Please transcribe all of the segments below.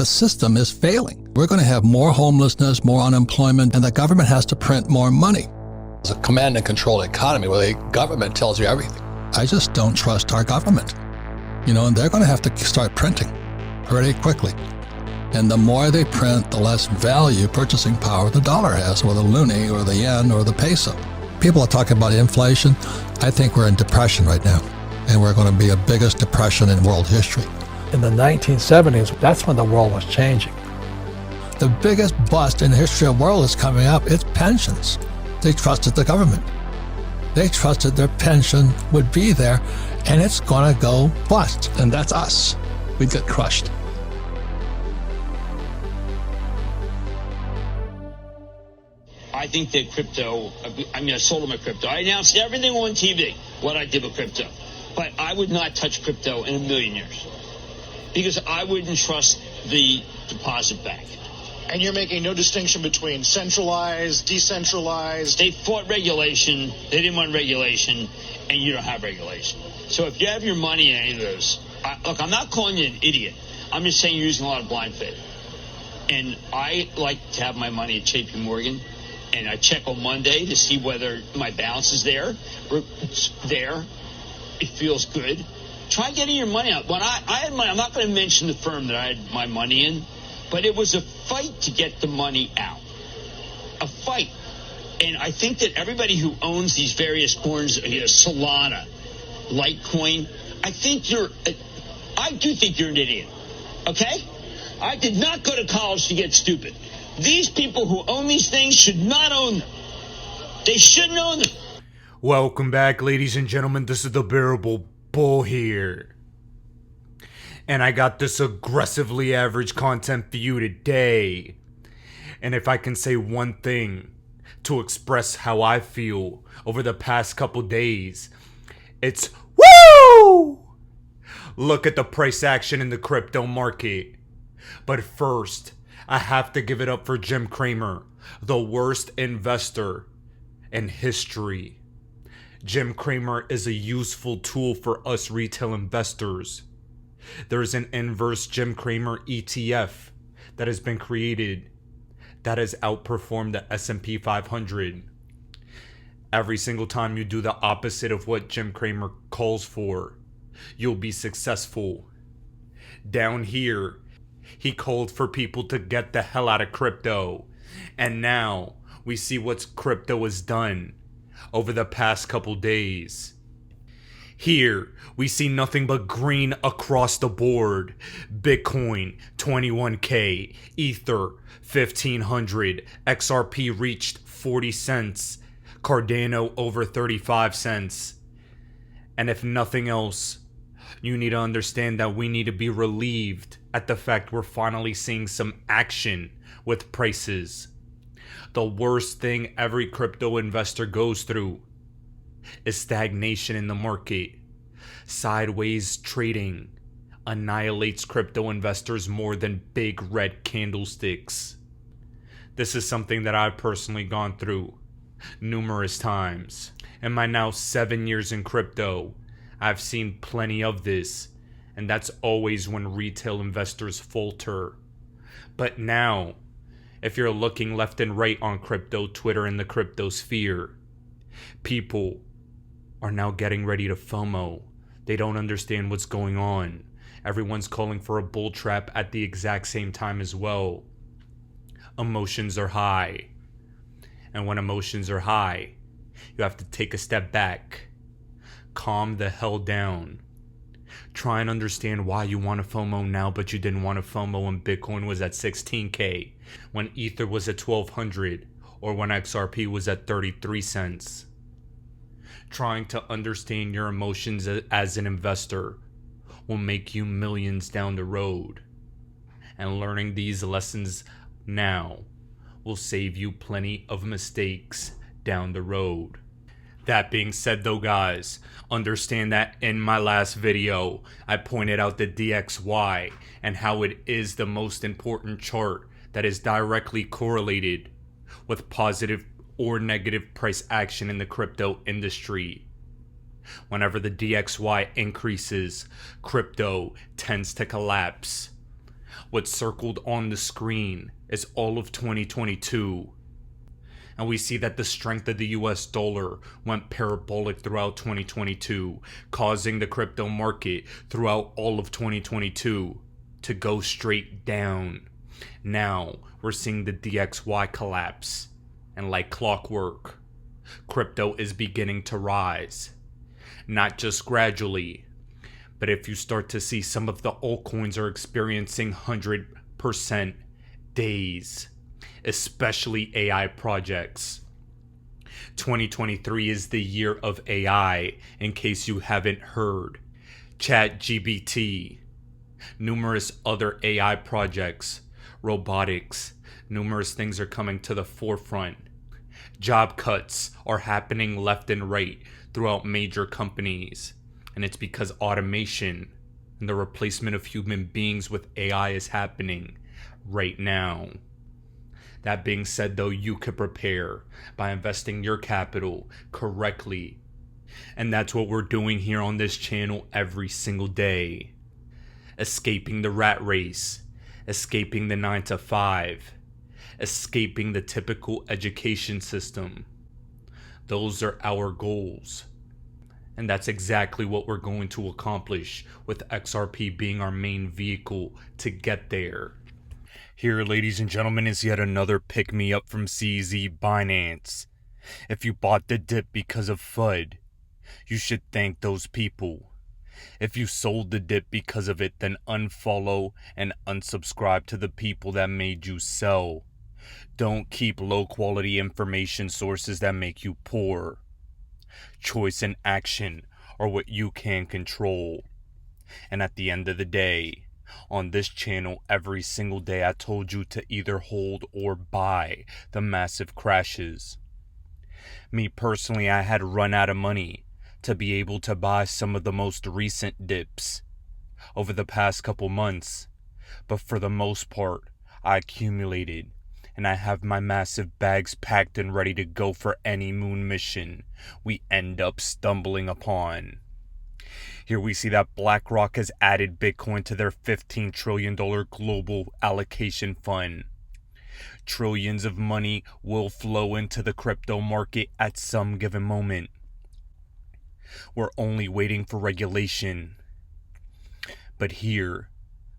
the system is failing. We're going to have more homelessness, more unemployment, and the government has to print more money. It's a command and control economy where the government tells you everything. I just don't trust our government. And they're going to have to start printing pretty quickly. And the more they print, the less value, purchasing power the dollar has, or the loonie, or the yen, or the peso. People are talking about inflation. I think we're in depression right now, and we're going to be the biggest depression in world history. In the 1970s, that's when the world was changing. The biggest bust in the history of the world is coming up. It's pensions. They trusted the government. They trusted their pension would be there, and it's going to go bust. And that's us. We'd get crushed. I think that crypto, I sold my crypto. I announced everything on TV, what I did with crypto. But I would not touch crypto in a million years because I wouldn't trust the deposit bank. And you're making no distinction between centralized, decentralized. They fought regulation. They didn't want regulation, and you don't have regulation. So if you have your money in any of those, look, I'm not calling you an idiot. I'm just saying you're using a lot of blind faith. And I like to have my money at JP Morgan, and I check on Monday to see whether my balance is there. It's there. It feels good. Try getting your money out. When I had money, I'm not going to mention the firm that I had my money in, but it was a fight to get the money out. A fight. And I think that everybody who owns these various coins, Solana, Litecoin, I do think you're an idiot. Okay? I did not go to college to get stupid. These people who own these things should not own them. They shouldn't own them. Welcome back, ladies and gentlemen. This is the Bearable Bull here. And I got this aggressively average content for you today. And if I can say one thing to express how I feel over the past couple days, it's woo! Look at the price action in the crypto market. But first, I have to give it up for Jim Cramer, the worst investor in history. Jim Cramer is a useful tool for us retail investors. There is an inverse Jim Cramer ETF that has been created that has outperformed the S&P 500. Every single time you do the opposite of what Jim Cramer calls for, you'll be successful. Down here, he called for people to get the hell out of crypto. And now we see what crypto has done over the past couple days. Here, we see nothing but green across the board. Bitcoin, 21K. Ether, 1,500. XRP reached 40 cents. Cardano over 35 cents. And if nothing else, you need to understand that we need to be relieved at the fact we're finally seeing some action with prices. The worst thing every crypto investor goes through is stagnation in the market. Sideways trading annihilates crypto investors more than big red candlesticks. This is something that I've personally gone through numerous times. In my now 7 years in crypto, I've seen plenty of this, and that's always when retail investors falter. But now, if you're looking left and right on crypto Twitter and the crypto sphere, people are now getting ready to FOMO. They don't understand what's going on. Everyone's calling for a bull trap at the exact same time as well. Emotions are high. And when emotions are high, you have to take a step back. Calm the hell down. Try and understand why you want to FOMO now, but you didn't want to FOMO when Bitcoin was at 16K, when Ether was at 1,200, or when XRP was at 33 cents. Trying to understand your emotions as an investor will make you millions down the road. And learning these lessons now will save you plenty of mistakes down the road. That being said though, guys, understand that in my last video, I pointed out the DXY and how it is the most important chart that is directly correlated with positive or negative price action in the crypto industry. Whenever the DXY increases, crypto tends to collapse. What's circled on the screen is all of 2022. And we see that the strength of the US dollar went parabolic throughout 2022, causing the crypto market throughout all of 2022 to go straight down. Now we're seeing the DXY collapse, and like clockwork, crypto is beginning to rise. Not just gradually, but if you start to see some of the altcoins are experiencing 100% days, especially AI projects. 2023 is the year of AI, in case you haven't heard. ChatGPT, numerous other AI projects, robotics, numerous things are coming to the forefront. Job cuts are happening left and right throughout major companies, and it's because automation and the replacement of human beings with AI is happening right now. That being said, though, you could prepare by investing your capital correctly. And that's what we're doing here on this channel every single day. Escaping the rat race, escaping the 9 to 5, escaping the typical education system. Those are our goals. And that's exactly what we're going to accomplish, with XRP being our main vehicle to get there. Here, ladies and gentlemen, is yet another pick-me-up from CZ Binance. If you bought the dip because of FUD, you should thank those people. If you sold the dip because of it, then unfollow and unsubscribe to the people that made you sell. Don't keep low-quality information sources that make you poor. Choice and action are what you can control. And at the end of the day, on this channel, every single day I told you to either hold or buy the massive crashes. Me personally, I had run out of money to be able to buy some of the most recent dips over the past couple months. But for the most part, I accumulated, and I have my massive bags packed and ready to go for any moon mission we end up stumbling upon. Here we see that BlackRock has added Bitcoin to their $15 trillion global allocation fund. Trillions of money will flow into the crypto market at some given moment. We're only waiting for regulation. But here,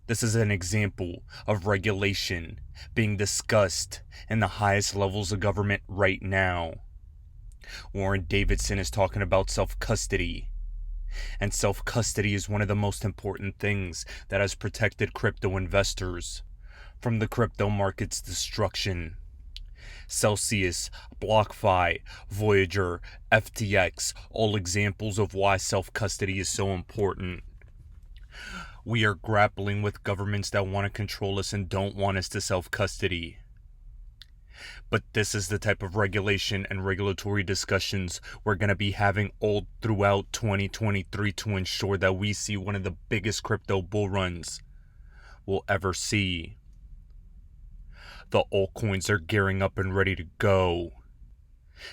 this is an example of regulation being discussed in the highest levels of government right now. Warren Davidson is talking about self-custody. And self-custody is one of the most important things that has protected crypto investors from the crypto market's destruction. Celsius, BlockFi, Voyager, FTX, all examples of why self-custody is so important. We are grappling with governments that want to control us and don't want us to self-custody. But this is the type of regulation and regulatory discussions we're going to be having all throughout 2023 to ensure that we see one of the biggest crypto bull runs we'll ever see. The altcoins are gearing up and ready to go.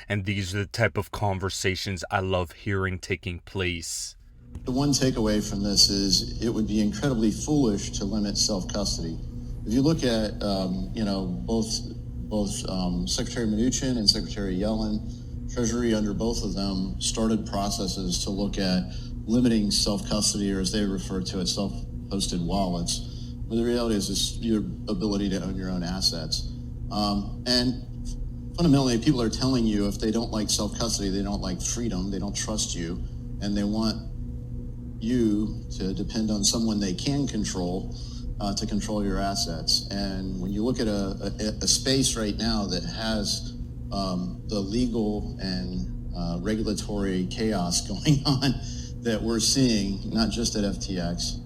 And these are the type of conversations I love hearing taking place. The one takeaway from this is it would be incredibly foolish to limit self-custody. If you look at, both Secretary Mnuchin and Secretary Yellen, Treasury under both of them started processes to look at limiting self-custody, or as they refer to it, self-hosted wallets. But the reality is it's your ability to own your own assets. And fundamentally, people are telling you if they don't like self-custody, they don't like freedom, they don't trust you, and they want you to depend on someone they can control to control your assets. And when you look at a space right now that has the legal and regulatory chaos going on that we're seeing, not just at FTX,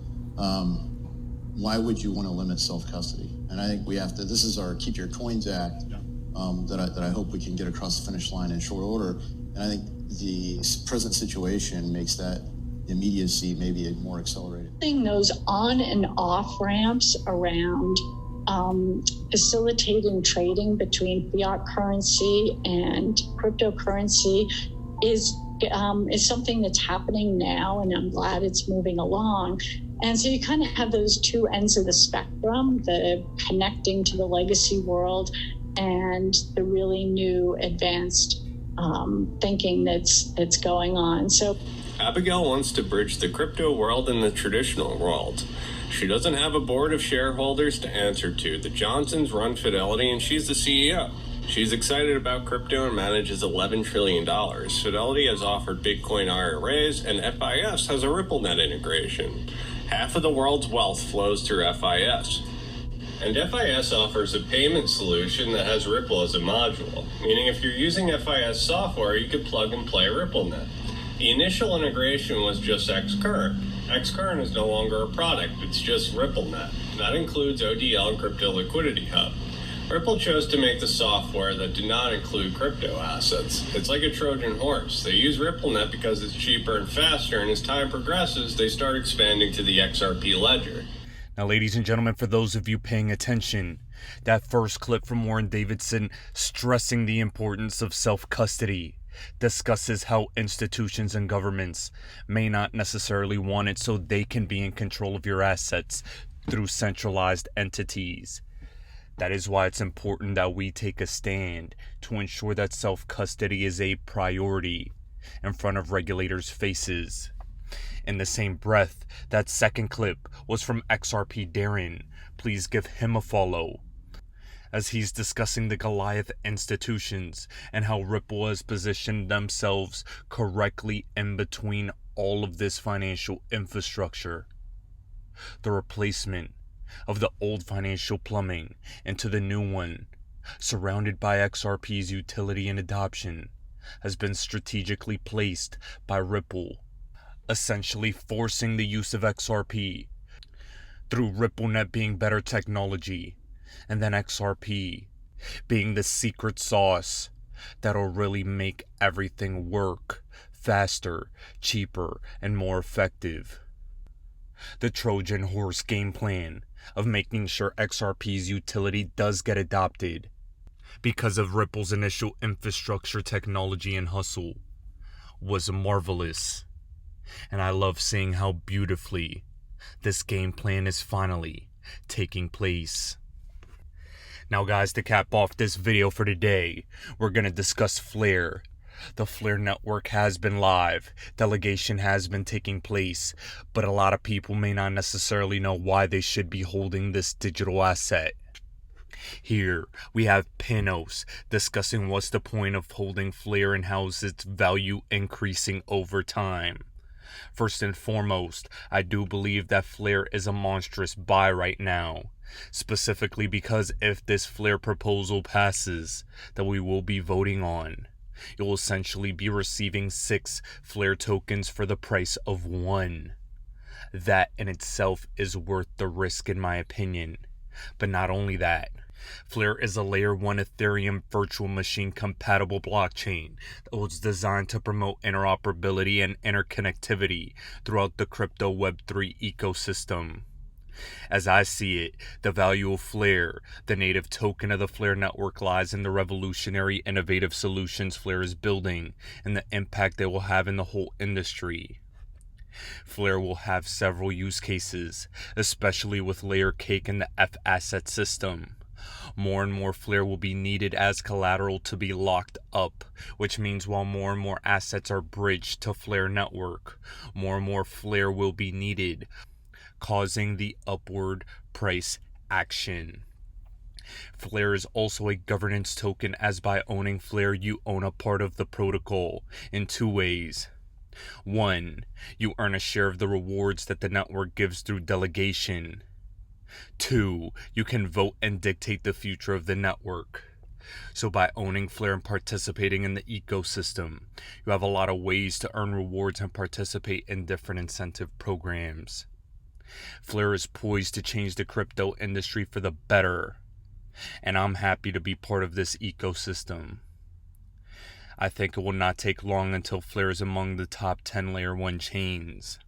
why would you want to limit self-custody? And I think we have to, this is our Keep Your Coins Act that I hope we can get across the finish line in short order. And I think the present situation makes that immediacy maybe more accelerated. Those on and off ramps around facilitating trading between fiat currency and cryptocurrency is something that's happening now, and I'm glad it's moving along. And so you kind of have those two ends of the spectrum, the connecting to the legacy world and the really new advanced thinking that's going on. So Abigail wants to bridge the crypto world and the traditional world. She doesn't have a board of shareholders to answer to. The Johnsons run Fidelity and she's the CEO. She's excited about crypto and manages $11 trillion. Fidelity has offered Bitcoin IRAs and FIS has a RippleNet integration. Half of the world's wealth flows through FIS. And FIS offers a payment solution that has Ripple as a module, meaning if you're using FIS software, you could plug and play RippleNet. The initial integration was just Xcurrent. Xcurrent is no longer a product, it's just RippleNet. That includes ODL and Crypto Liquidity Hub. Ripple chose to make the software that did not include crypto assets. It's like a Trojan horse. They use RippleNet because it's cheaper and faster, and as time progresses, they start expanding to the XRP ledger. Now, ladies and gentlemen, for those of you paying attention, that first clip from Warren Davidson stressing the importance of self-custody discusses how institutions and governments may not necessarily want it so they can be in control of your assets through centralized entities. That is why it's important that we take a stand to ensure that self-custody is a priority in front of regulators' faces. In the same breath, that second clip was from XRP Darren. Please give him a follow, as he's discussing the Goliath institutions and how Ripple has positioned themselves correctly in between all of this financial infrastructure. The replacement of the old financial plumbing into the new one, surrounded by XRP's utility and adoption, has been strategically placed by Ripple, essentially forcing the use of XRP through RippleNet being better technology, and then XRP being the secret sauce that'll really make everything work faster, cheaper, and more effective. The Trojan horse game plan of making sure XRP's utility does get adopted because of Ripple's initial infrastructure, technology, and hustle was marvelous. And I love seeing how beautifully this game plan is finally taking place. Now guys, to cap off this video for today, we're going to discuss Flare. The Flare network has been live, delegation has been taking place, but a lot of people may not necessarily know why they should be holding this digital asset. Here, we have Panos discussing what's the point of holding Flare and how is its value increasing over time. First and foremost, I do believe that Flare is a monstrous buy right now, specifically because if this Flare proposal passes that we will be voting on, you'll essentially be receiving 6 Flare tokens for the price of 1. That in itself is worth the risk in my opinion. But not only that, Flare is a layer 1 Ethereum virtual machine compatible blockchain that was designed to promote interoperability and interconnectivity throughout the crypto Web3 ecosystem. As I see it, the value of Flare, the native token of the Flare network, lies in the revolutionary innovative solutions Flare is building and the impact they will have in the whole industry. Flare will have several use cases, especially with Layer Cake and the F-Asset system. More and more Flare will be needed as collateral to be locked up, which means while more and more assets are bridged to Flare network, more and more Flare will be needed, causing the upward price action. Flare is also a governance token, as by owning Flare you own a part of the protocol in 2 ways. 1, you earn a share of the rewards that the network gives through delegation. 2, you can vote and dictate the future of the network. So by owning Flare and participating in the ecosystem, you have a lot of ways to earn rewards and participate in different incentive programs. Flare is poised to change the crypto industry for the better, and I'm happy to be part of this ecosystem. I think it will not take long until Flare is among the top 10 layer 1 chains.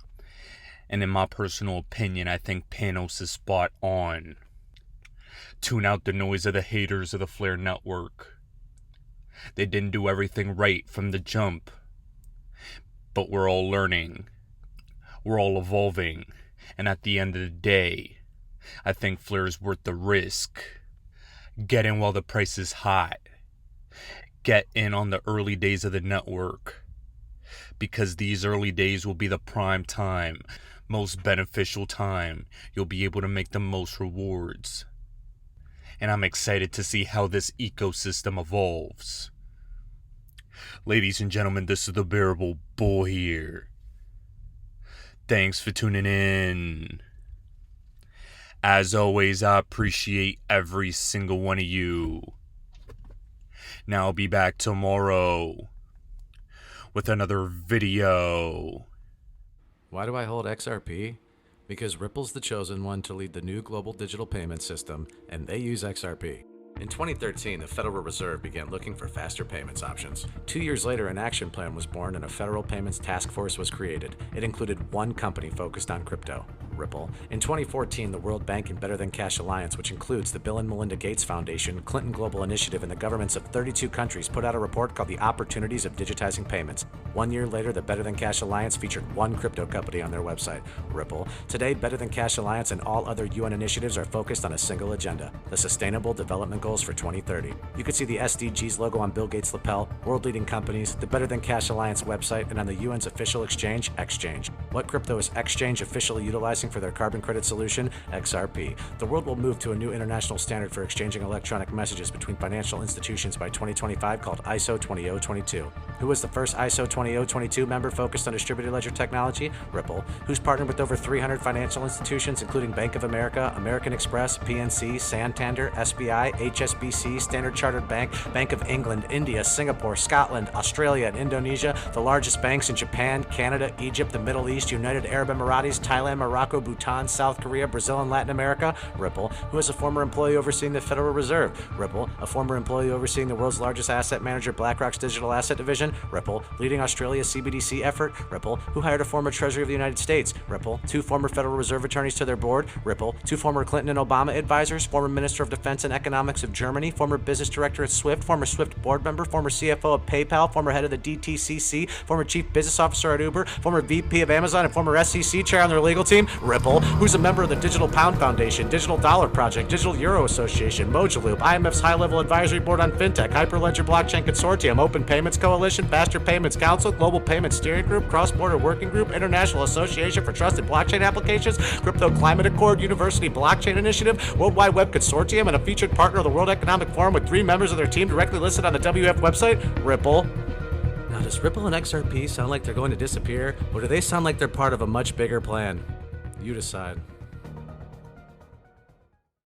And in my personal opinion, I think Panos is spot on. Tune out the noise of the haters of the Flare network. They didn't do everything right from the jump. But we're all learning. We're all evolving. And at the end of the day, I think Flare is worth the risk. Get in while the price is hot. Get in on the early days of the network. Because these early days will be the prime time, most beneficial time. You'll be able to make the most rewards. And I'm excited to see how this ecosystem evolves. Ladies and gentlemen, this is the Bearable Bull here. Thanks for tuning in. As always, I appreciate every single one of you. Now I'll be back tomorrow with another video. Why do I hold XRP? Because Ripple's the chosen one to lead the new global digital payment system, and they use XRP. In 2013, the Federal Reserve began looking for faster payments options. 2 years later, an action plan was born and a federal payments task force was created. It included one company focused on crypto, Ripple. In 2014, the World Bank and Better Than Cash Alliance, which includes the Bill and Melinda Gates Foundation, Clinton Global Initiative, and the governments of 32 countries, put out a report called The Opportunities of Digitizing Payments. 1 year later, the Better Than Cash Alliance featured one crypto company on their website, Ripple. Today, Better Than Cash Alliance and all other UN initiatives are focused on a single agenda, the Sustainable Development Goals for 2030. You can see the SDGs logo on Bill Gates' lapel, world-leading companies, the Better Than Cash Alliance website, and on the UN's official exchange, Exchange. What crypto is Exchange officially utilizing for their carbon credit solution? XRP. The world will move to a new international standard for exchanging electronic messages between financial institutions by 2025 called ISO 20022. Who was the first ISO 20022 member focused on distributed ledger technology? Ripple. Who's partnered with over 300 financial institutions, including Bank of America, American Express, PNC, Santander, SBI, HSBC, Standard Chartered Bank, Bank of England, India, Singapore, Scotland, Australia, and Indonesia, the largest banks in Japan, Canada, Egypt, the Middle East, United Arab Emirates, Thailand, Morocco, Bhutan, South Korea, Brazil, and Latin America? Ripple. Who is a former employee overseeing the Federal Reserve? Ripple. A former employee overseeing the world's largest asset manager, BlackRock's digital asset division? Ripple. Leading Australia's CBDC effort? Ripple. Who hired a former Treasury of the United States? Ripple. 2 former Federal Reserve attorneys to their board? Ripple. 2 former Clinton and Obama advisors? Former Minister of Defense and Economics of Germany? Former business director at Swift? Former Swift board member? Former CFO of PayPal? Former head of the DTCC? Former chief business officer at Uber? Former VP of Amazon and former SEC chair on their legal team? Ripple. Who's a member of the Digital Pound Foundation, Digital Dollar Project, Digital Euro Association, Mojaloop, IMF's high-level advisory board on fintech, Hyperledger Blockchain Consortium, Open Payments Coalition, Faster Payments Council, Global Payments Steering Group, Cross-Border Working Group, International Association for Trusted Blockchain Applications, Crypto Climate Accord, University Blockchain Initiative, World Wide Web Consortium, and a featured partner of the World Economic Forum with 3 members of their team directly listed on the WF website? Ripple. Now, does Ripple and XRP sound like they're going to disappear, or do they sound like they're part of a much bigger plan? You decide.